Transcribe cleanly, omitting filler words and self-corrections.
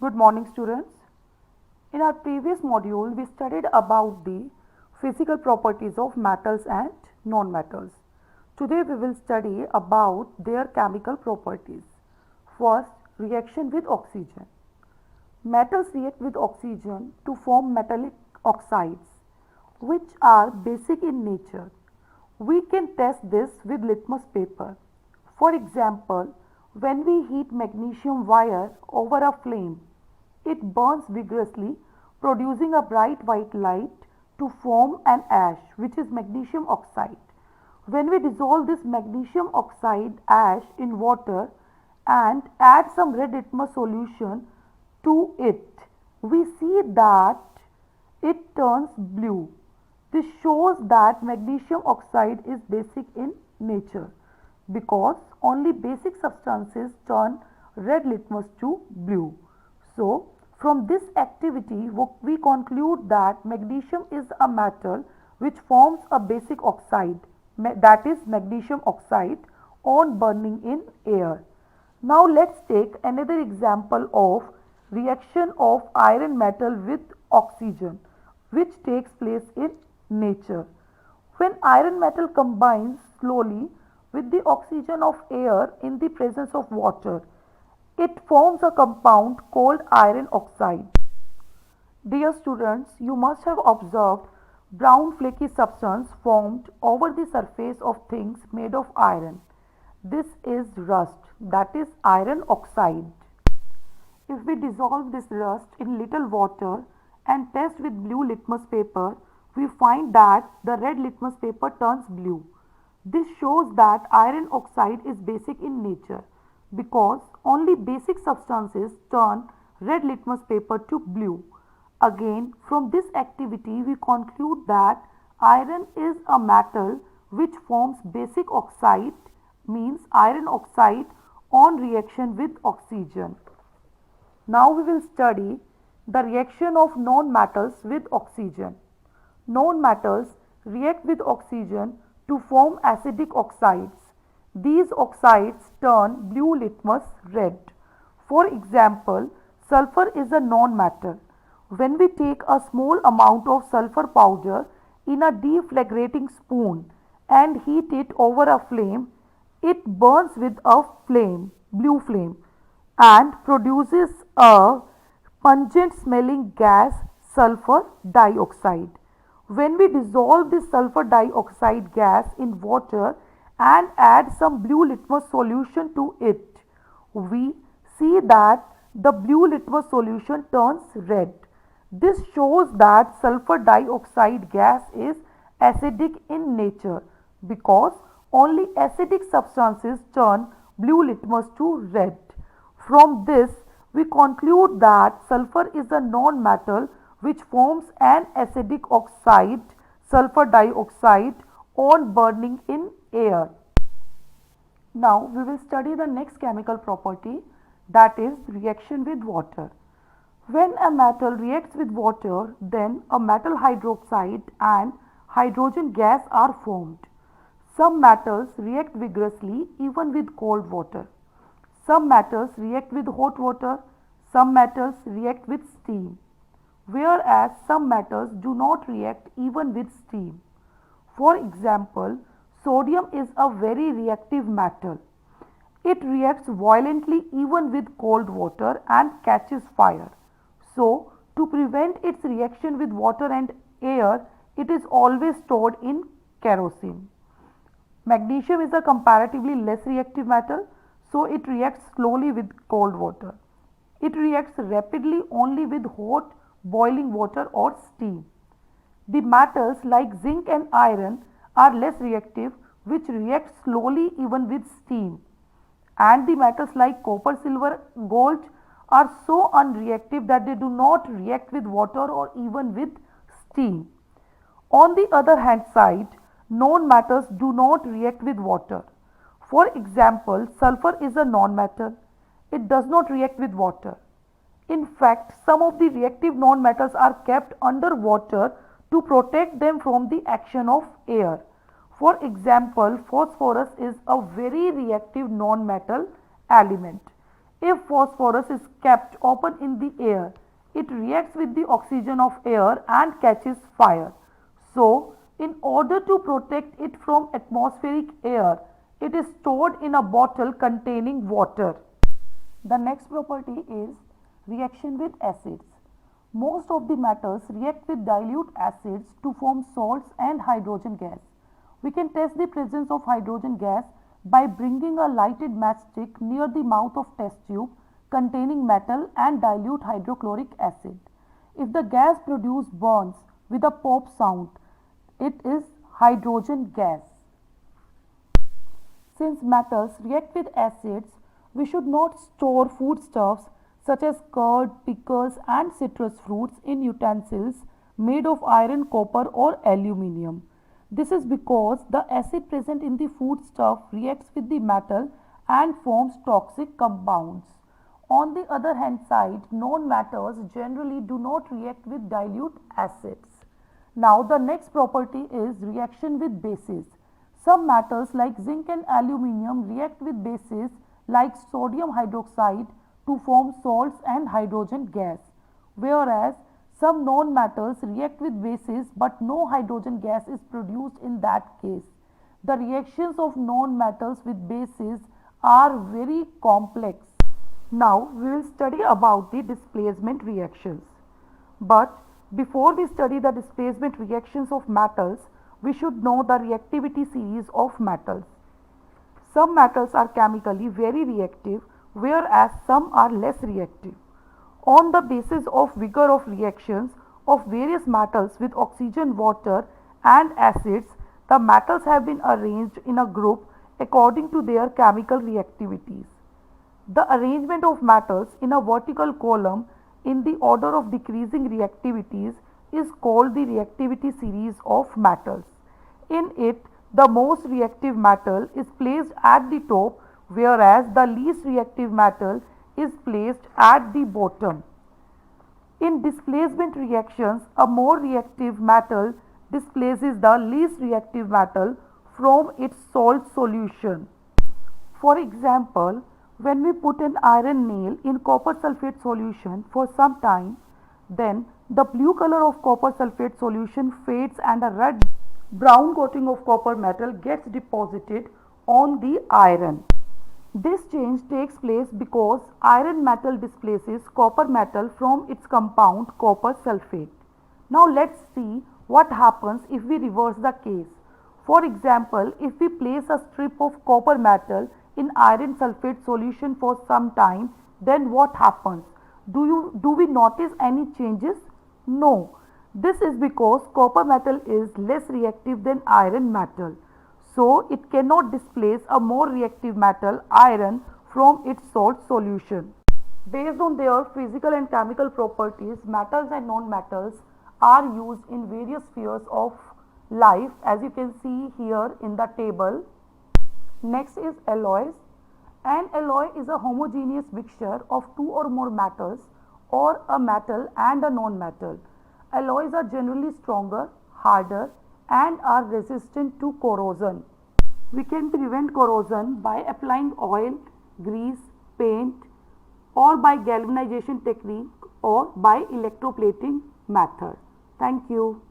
Good morning, students. In our previous module, we studied about the physical properties of metals and non-metals. Today, we will study about their chemical properties. First, reaction with oxygen. Metals react with oxygen to form metallic oxides, which are basic in nature. We can test this with litmus paper. For example, when we heat magnesium wire over a flame, it burns vigorously, producing a bright white light to form an ash, which is magnesium oxide. When we dissolve this magnesium oxide ash in water and add some red litmus solution to it, we see that it turns blue. This shows that magnesium oxide is basic in nature because only basic substances turn red litmus to blue. So, from this activity, we conclude that magnesium is a metal which forms a basic oxide, that is magnesium oxide, on burning in air. Now let's take another example of reaction of iron metal with oxygen, which takes place in nature. When iron metal combines slowly with the oxygen of air in the presence of water, it forms a compound called iron oxide. Dear students, you must have observed brown flaky substance formed over the surface of things made of iron. This is rust, that is iron oxide. If we dissolve this rust in little water and test with blue litmus paper, we find that the red litmus paper turns blue. This shows that iron oxide is basic in nature because only basic substances turn red litmus paper to blue. Again, from this activity, we conclude that iron is a metal which forms basic oxide, means iron oxide, on reaction with oxygen. Now we will study the reaction of non-metals with oxygen. Non-metals react with oxygen to form acidic oxides. These oxides turn blue litmus red. For example, sulfur is a non-metal. When we take a small amount of sulfur powder in a deflagrating spoon and heat it over a flame, it burns with a flame, blue flame, and produces a pungent smelling gas, sulfur dioxide. When we dissolve this sulfur dioxide gas in water and add some blue litmus solution to it, we see that the blue litmus solution turns red. This shows that sulfur dioxide gas is acidic in nature because only acidic substances turn blue litmus to red. From this, we conclude that sulfur is a non-metal which forms an acidic oxide, sulfur dioxide, on burning in air. Now we will study the next chemical property, that is reaction with water. When a metal reacts with water, then a metal hydroxide and hydrogen gas are formed. Some metals react vigorously even with cold water. Some metals react with hot water, some metals react with steam, whereas some metals do not react even with steam. For example, sodium is a very reactive metal. It reacts violently even with cold water and catches fire. So, to prevent its reaction with water and air, it is always stored in kerosene. Magnesium is a comparatively less reactive metal, so it reacts slowly with cold water. It reacts rapidly only with hot boiling water or steam. The metals like zinc and iron are less reactive, which react slowly even with steam. And the metals like copper, silver, gold are so unreactive that they do not react with water or even with steam. On the other hand side, non-metals do not react with water. For example, sulfur is a non-metal. It does not react with water. In fact, some of the reactive non-metals are kept under water to protect them from the action of air. For example, phosphorus is a very reactive non-metal element. If phosphorus is kept open in the air, it reacts with the oxygen of air and catches fire. So, in order to protect it from atmospheric air, it is stored in a bottle containing water. The next property is reaction with acids. Most of the metals react with dilute acids to form salts and hydrogen gas. We can test the presence of hydrogen gas by bringing a lighted matchstick near the mouth of test tube containing metal and dilute hydrochloric acid. If the gas produced burns with a pop sound, it is hydrogen gas. Since metals react with acids, we should not store foodstuffs such as curd, pickles, and citrus fruits in utensils made of iron, copper, or aluminium. This is because the acid present in the foodstuff reacts with the metal and forms toxic compounds. On the other hand side, non-metals generally do not react with dilute acids. Now the next property is reaction with bases. Some metals like zinc and aluminium react with bases like sodium hydroxide to form salts and hydrogen gas, whereas some non-metals react with bases but no hydrogen gas is produced in that case. The reactions of non-metals with bases are very complex. Now we will study about the displacement reactions. But before we study the displacement reactions of metals, we should know the reactivity series of metals. Some metals are chemically very reactive, whereas some are less reactive. On the basis of vigor of reactions of various metals with oxygen, water, and acids, the metals have been arranged in a group according to their chemical reactivities. The arrangement of metals in a vertical column in the order of decreasing reactivities is called the reactivity series of metals. In it, the most reactive metal is placed at the top, whereas the least reactive metal is placed at the bottom. In displacement reactions, a more reactive metal displaces the least reactive metal from its salt solution. For example, when we put an iron nail in copper sulfate solution for some time, then the blue color of copper sulfate solution fades and a red brown coating of copper metal gets deposited on the iron. This change takes place because iron metal displaces copper metal from its compound copper sulfate. Now let's see what happens if we reverse the case. For example, if we place a strip of copper metal in iron sulfate solution for some time, then what happens? Do we notice any changes? No. This is because copper metal is less reactive than iron metal. So it cannot displace a more reactive metal, iron, from its salt solution. Based on their physical and chemical properties, metals and non-metals are used in various spheres of life, as you can see here in the table. Next is alloys. An alloy is a homogeneous mixture of two or more metals or a metal and a non-metal. Alloys are generally stronger, harder, and are resistant to corrosion. We can prevent corrosion by applying oil, grease, paint, or by galvanization technique or by electroplating method. Thank you.